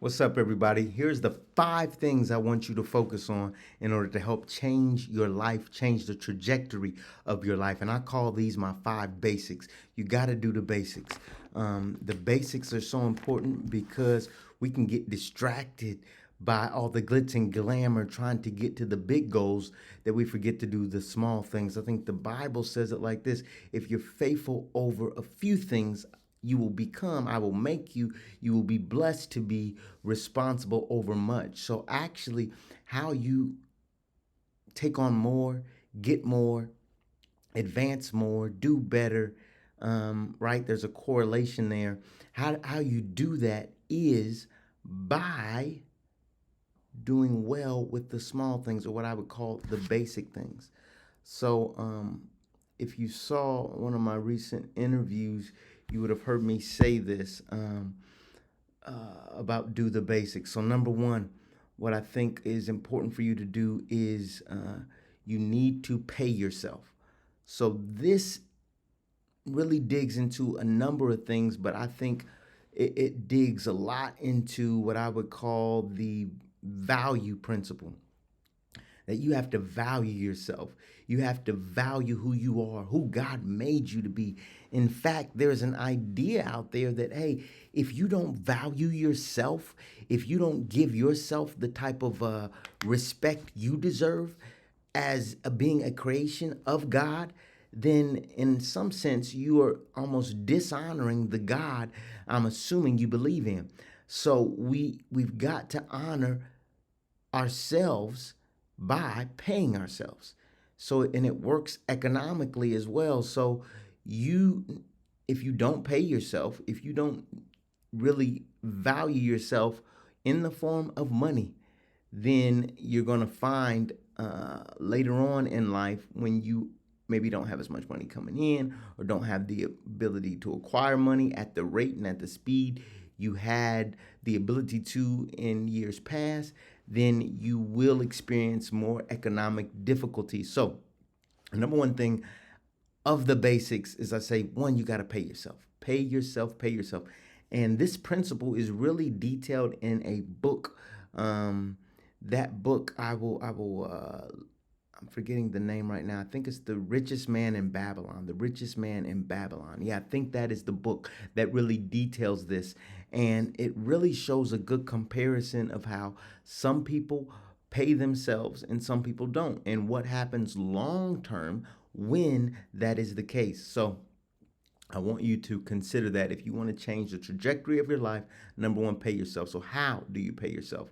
What's up, everybody? Here's the 5 things I want you to focus on in order to help change your life, change the trajectory of your life. And I call these my 5 basics. You got to do the basics. The basics are so important because we can get distracted by all the glitz and glamour trying to get to the big goals that we forget to do the small things. I think the Bible says it like this: if you're faithful over a few things, you will become, I will make you, you will be blessed to be responsible over much. So actually, how you take on more, get more, advance more, do better, right? There's a correlation there. How you do that is by doing well with the small things, or what I would call the basic things. So if you saw one of my recent interviews, you would have heard me say this about do the basics. So number one, what I think is important for you to do is you need to pay yourself. So this really digs into a number of things, but I think it digs a lot into what I would call the value principle, that you have to value yourself. You have to value who you are, who God made you to be. In fact, there's an idea out there that, hey, if you don't value yourself, if you don't give yourself the type of respect you deserve as being a creation of God, then in some sense you are almost dishonoring the God I'm assuming you believe in. So we've got to honor ourselves by paying ourselves. So, and it works economically as well. So you, if you don't pay yourself, if you don't really value yourself in the form of money, then you're going to find later on in life, when you maybe don't have as much money coming in, or don't have the ability to acquire money at the rate and at the speed you had the ability to in years past, then you will experience more economic difficulties. So, number one thing of the basics is, I say, one, you got to pay yourself. Pay yourself, pay yourself. And this principle is really detailed in a book. That book, I'm forgetting the name right now. I think it's The Richest Man in Babylon. The Richest Man in Babylon. Yeah, I think that is the book that really details this. And it really shows a good comparison of how some people pay themselves and some people don't, and what happens long term when that is the case. So I want you to consider that if you want to change the trajectory of your life. Number one, pay yourself. So how do you pay yourself?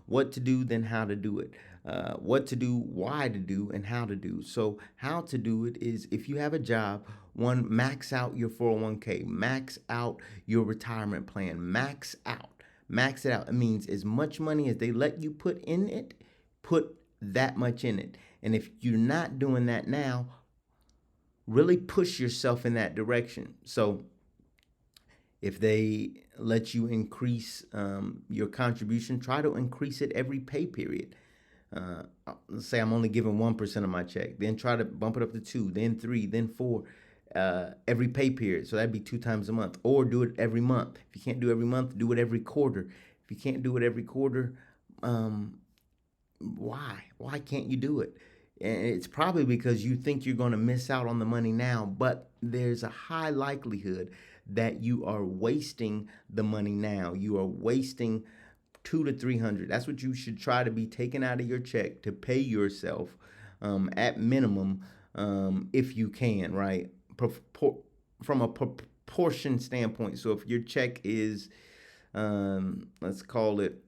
What to do, then how to do it. What to do, why to do, and how to do. So how to do it is, if you have a job, one, max out your 401k, max out your retirement plan, max it out. It means as much money as they let you put in it, put that much in it. And if you're not doing that now, really push yourself in that direction. So if they let you increase your contribution, try to increase it every pay period. Let's say I'm only giving 1% of my check, then try to bump it up to 2, then 3, then 4, every pay period. So that'd be 2 times a month, or do it every month. If you can't do every month, do it every quarter. If you can't do it every quarter, why can't you do it? And it's probably because you think you're going to miss out on the money now, but there's a high likelihood that you are wasting the money now. You are wasting 200 to 300. That's what you should try to be taking out of your check to pay yourself, at minimum, if you can, right? From a proportion standpoint. So if your check is, let's call it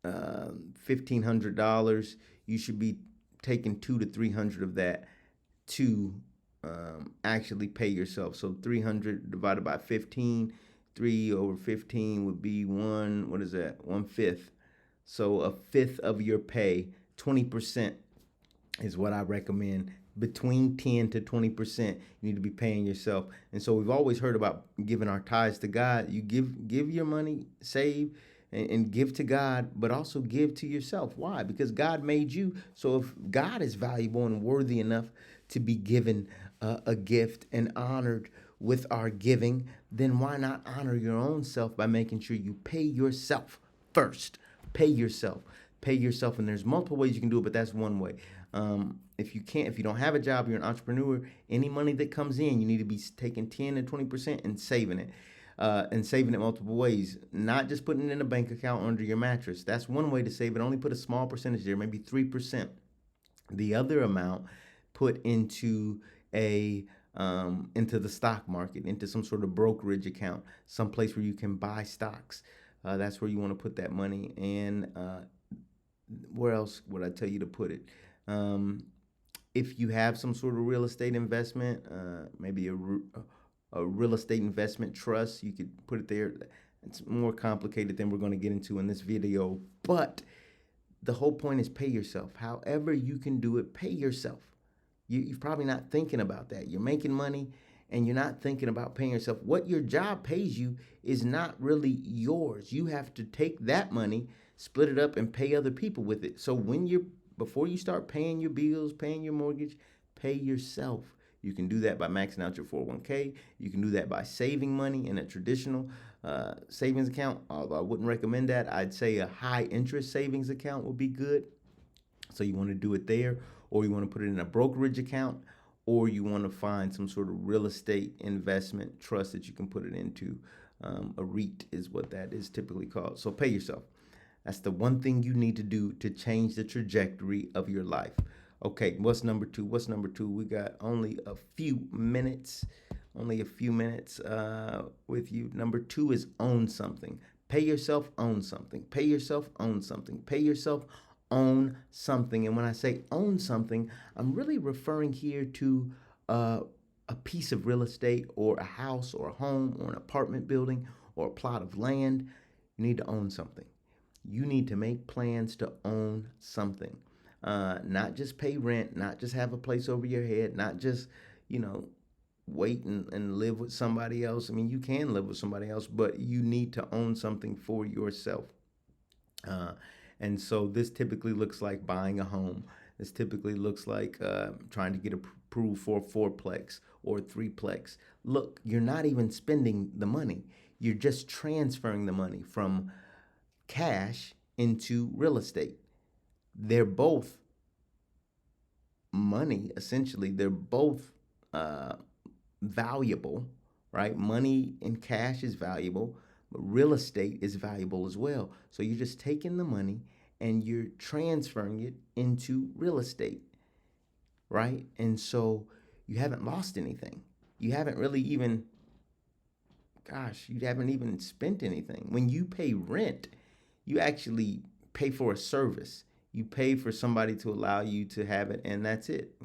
$1,500, you should be taking 200 to 300 of that to actually pay yourself. So 300 divided by 15, 3 over 15 would be what is that? 1/5. So a fifth of your pay, 20% is what I recommend. Between 10 to 20%, you need to be paying yourself. And so we've always heard about giving our tithes to God. You give your money, save, and give to God, but also give to yourself. Why? Because God made you. So if God is valuable and worthy enough to be given a gift and honored with our giving, then why not honor your own self by making sure you pay yourself first. Pay yourself. Pay yourself, and there's multiple ways you can do it, but that's one way. If you don't have a job, you're an entrepreneur. Any money that comes in, you need to be taking 10 to 20% and saving it. And saving it multiple ways, not just putting it in a bank account under your mattress. That's one way to save it. Only put a small percentage there, maybe 3%. The other amount put into the stock market, into some sort of brokerage account, someplace where you can buy stocks. That's where you want to put that money. And where else would I tell you to put it? If you have some sort of real estate investment, maybe a real estate investment trust, you could put it there. It's more complicated than we're going to get into in this video, but the whole point is pay yourself. However you can do it, pay yourself. You're probably not thinking about that. You're making money and you're not thinking about paying yourself. What your job pays you is not really yours. You have to take that money, split it up, and pay other people with it. So before you start paying your bills, paying your mortgage, pay yourself. You can do that by maxing out your 401k. You can do that by saving money in a traditional savings account, although I wouldn't recommend that. I'd say a high interest savings account would be good. So you want to do it there, or you want to put it in a brokerage account, or you want to find some sort of real estate investment trust that you can put it into. A REIT is what that is typically called. So pay yourself. That's the one thing you need to do to change the trajectory of your life. Okay, what's number two? We got only a few minutes with you. Number two is own something. Pay yourself, own something. Pay yourself, own something. Pay yourself, own something. And when I say own something, I'm really referring here to a piece of real estate, or a house, or a home, or an apartment building, or a plot of land. You need to own something. You need to make plans to own something. Not just pay rent, not just have a place over your head, not just, wait and live with somebody else. I mean, you can live with somebody else, but you need to own something for yourself. And so this typically looks like buying a home. This typically looks like trying to get approved for a fourplex or a threeplex. Look, you're not even spending the money. You're just transferring the money from cash into real estate. They're both money, essentially. They're both valuable, right? Money in cash is valuable, but real estate is valuable as well. So you're just taking the money and you're transferring it into real estate, right? And so you haven't lost anything. You haven't really even, you haven't even spent anything. When you pay rent, you actually pay for a service. You pay for somebody to allow you to have it, and that's it.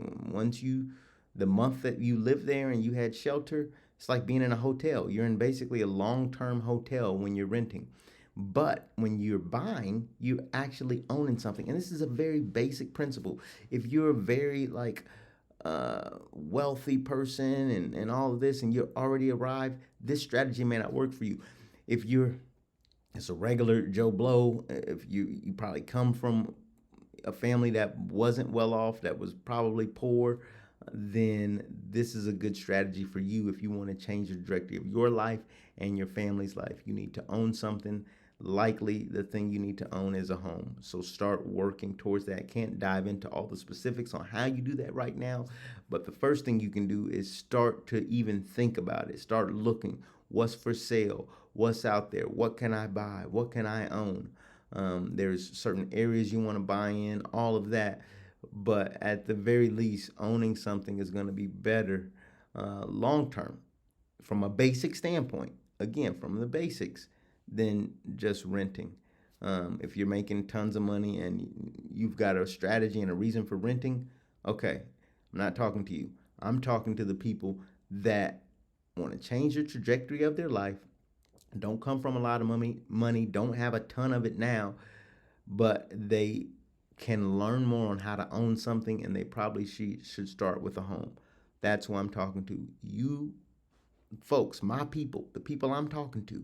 The month that you live there and you had shelter, it's like being in a hotel. You're in basically a long-term hotel when you're renting. But when you're buying, you're actually owning something. And this is a very basic principle. If you're a very wealthy person and all of this, and you're already arrived, this strategy may not work for you. If it's a regular Joe Blow, if you probably come from a family that wasn't well off, that was probably poor, then this is a good strategy for you if you want to change the trajectory of your life and your family's life. You need to own something. Likely the thing you need to own is a home. So start working towards that. Can't dive into all the specifics on how you do that right now, but the first thing you can do is start to even think about it. Start looking. What's for sale? What's out there? What can I buy? What can I own? There's certain areas you want to buy in, all of that. But at the very least, owning something is going to be better long term from a basic standpoint. Again, from the basics, than just renting. If you're making tons of money and you've got a strategy and a reason for renting, okay, I'm not talking to you. I'm talking to the people that want to change the trajectory of their life, don't come from a lot of money, don't have a ton of it now, but they can learn more on how to own something, and they probably should start with a home. That's who I'm talking to. You folks, my people, the people I'm talking to,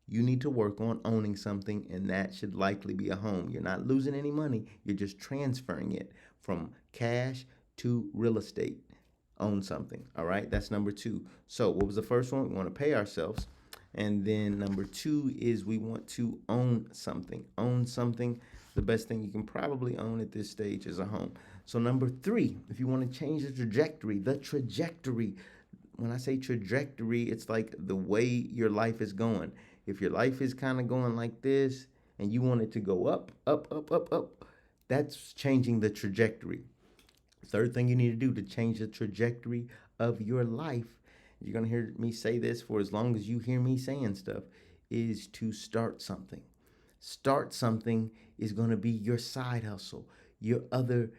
you need to work on owning something, and that should likely be a home. You're not losing any money. You're just transferring it from cash to real estate. Own something. All right, that's number two. So what was the first one? We want to pay ourselves. And then number two is we want to own something. Own something. The best thing you can probably own at this stage is a home. So number three, if you want to change the trajectory. When I say trajectory, it's like the way your life is going. If your life is kind of going like this and you want it to go up, up, up, up, up, that's changing the trajectory. Third thing you need to do to change the trajectory of your life, you're going to hear me say this for as long as you hear me saying stuff, is to start something. Start something is going to be your side hustle, your other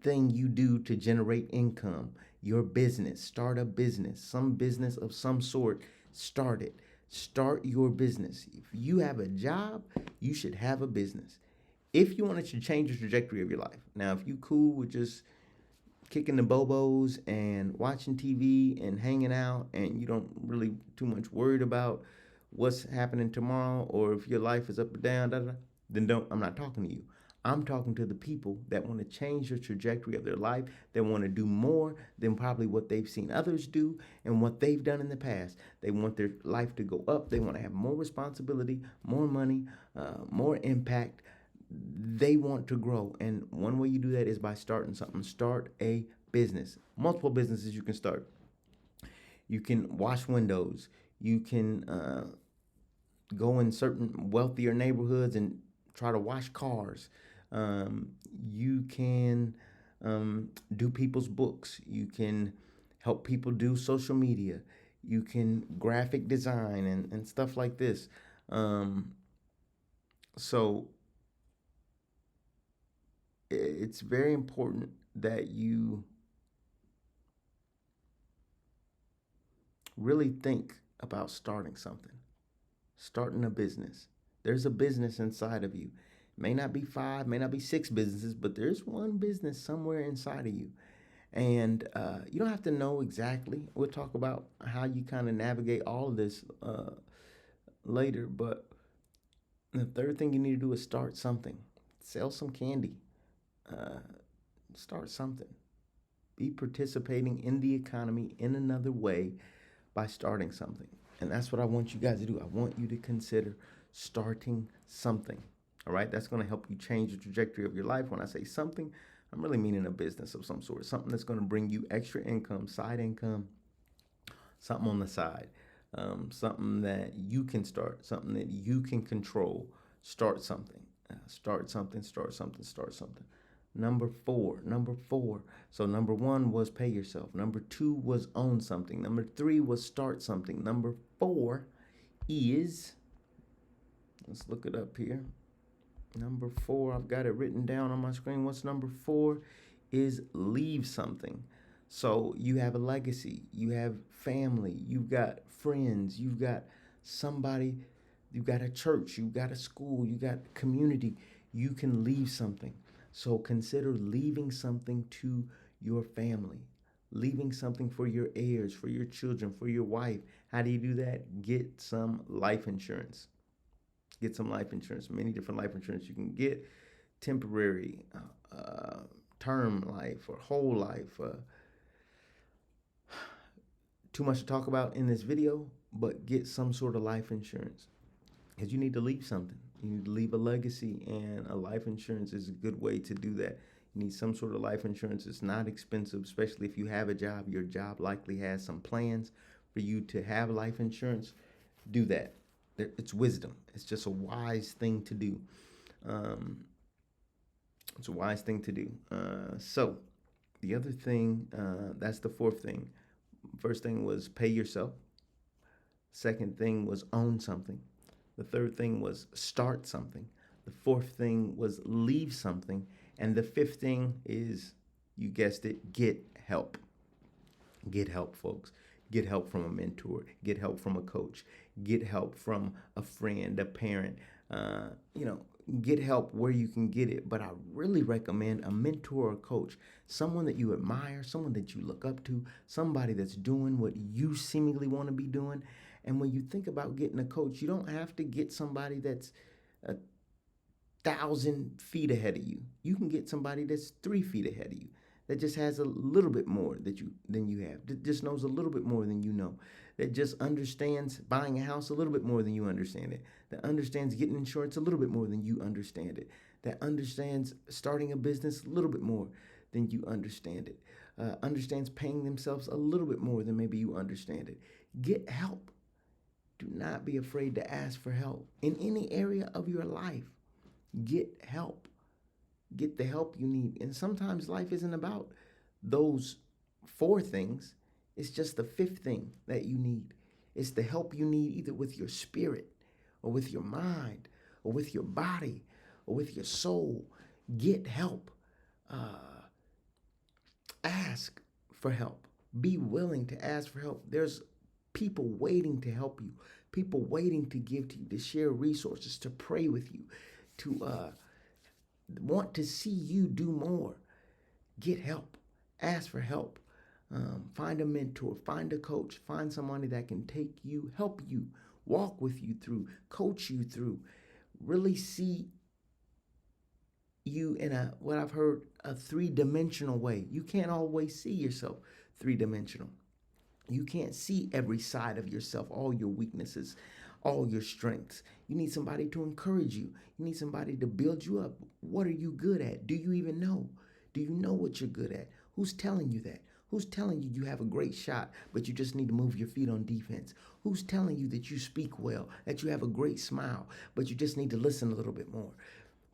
thing you do to generate income, your business. Start a business, some business of some sort. Start it. Start your business. If you have a job, you should have a business. If you want to change the trajectory of your life. Now, if you cool with just kicking the bobos and watching TV and hanging out and you don't really too much worried about what's happening tomorrow or if your life is up or down, then don't. I'm not talking to you. I'm talking to the people that want to change the trajectory of their life. They want to do more than probably what they've seen others do and what they've done in the past. They want their life to go up. They want to have more responsibility, more money, more impact. They want to grow. And one way you do that is by starting something. Start a business. Multiple businesses you can start. You can wash windows. You can go in certain wealthier neighborhoods and try to wash cars. You can do people's books. You can help people do social media. You can graphic design and stuff like this. So it's very important that you really think about starting something, starting a business. There's a business inside of you. May not be five, may not be six businesses, but there's one business somewhere inside of you. And you don't have to know exactly. We'll talk about how you kind of navigate all of this later. But the third thing you need to do is start something. Sell some candy. Start something. Be participating in the economy in another way by starting something. And that's what I want you guys to do. I want you to consider starting something. All right? That's going to help you change the trajectory of your life. When I say something, I'm really meaning a business of some sort. Something that's going to bring you extra income, side income, something on the side. Something that you can start, something that you can control. Start something. Start something, start something, start something. Number four. So number one was pay yourself. Number two was own something. Number three was start something. Number four is, let's look it up here. Number four, I've got it written down on my screen. What's number four? Is leave something. So you have a legacy. You have family. You've got friends. You've got somebody. You've got a church. You've got a school. You got community. You can leave something. So consider leaving something to your family, leaving something for your heirs, for your children, for your wife. How do you do that? Get some life insurance. Get some life insurance. Many different life insurance you can get. Temporary, term life, or whole life. Too much to talk about in this video, but get some sort of life insurance. Because you need to leave something. You need to leave a legacy, and a life insurance is a good way to do that. You need some sort of life insurance. It's not expensive, especially if you have a job. Your job likely has some plans for you to have life insurance. Do that. It's wisdom. It's just a wise thing to do. It's a wise thing to do. So the other thing, that's the fourth thing. First thing was pay yourself. Second thing was own something. The third thing was start something. The fourth thing was leave something. And the fifth thing is, you guessed it, get help. Get help, folks. Get help from a mentor. Get help from a coach. Get help from a friend, a parent. Get help where you can get it. But I really recommend a mentor or coach, someone that you admire, someone that you look up to, somebody that's doing what you seemingly want to be doing. And when you think about getting a coach, you don't have to get somebody that's 1,000 feet ahead of you. You can get somebody that's 3 feet ahead of you, that just has a little bit more than you have, that just knows a little bit more than you know, that just understands buying a house a little bit more than you understand it, that understands getting insurance a little bit more than you understand it, that understands starting a business a little bit more than you understand it, understands paying themselves a little bit more than maybe you understand it. Get help. Do not be afraid to ask for help in any area of your life. Get help. Get the help you need. And sometimes life isn't about those four things. It's just the fifth thing that you need. It's the help you need either with your spirit or with your mind or with your body or with your soul. Get help. Ask for help. Be willing to ask for help. There's people waiting to help you, people waiting to give to you, to share resources, to pray with you, to want to see you do more. Get help. Ask for help. Find a mentor, find a coach, find somebody that can take you, help you, walk with you through, coach you through, really see you in what I've heard, a three-dimensional way. You can't always see yourself three-dimensional. You can't see every side of yourself, all your weaknesses, all your strengths. You need somebody to encourage you. You need somebody to build you up. What are you good at? Do you even know? Do you know what you're good at? Who's telling you that? Who's telling you you have a great shot, but you just need to move your feet on defense? Who's telling you that you speak well, that you have a great smile, but you just need to listen a little bit more?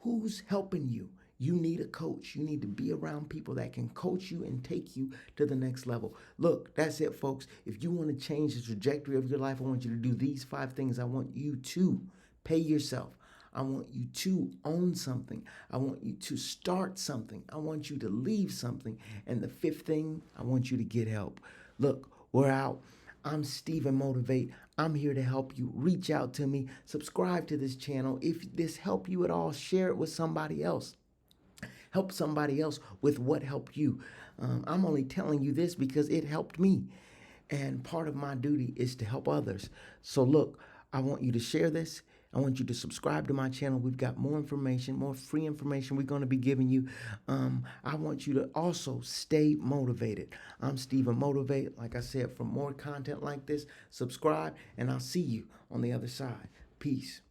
Who's helping you? You need a coach. You need to be around people that can coach you and take you to the next level. Look, that's it, folks. If you want to change the trajectory of your life, I want you to do these 5 things. I want you to pay yourself. I want you to own something. I want you to start something. I want you to leave something. And the 5th thing, I want you to get help. Look, we're out. I'm StephenMotivate. I'm here to help you. Reach out to me. Subscribe to this channel. If this helped you at all, share it with somebody else. Help somebody else with what helped you. I'm only telling you this because it helped me. And part of my duty is to help others. So look, I want you to share this. I want you to subscribe to my channel. We've got more information, more free information we're going to be giving you. I want you to also stay motivated. I'm StephenMotivate. Like I said, for more content like this, subscribe, and I'll see you on the other side. Peace.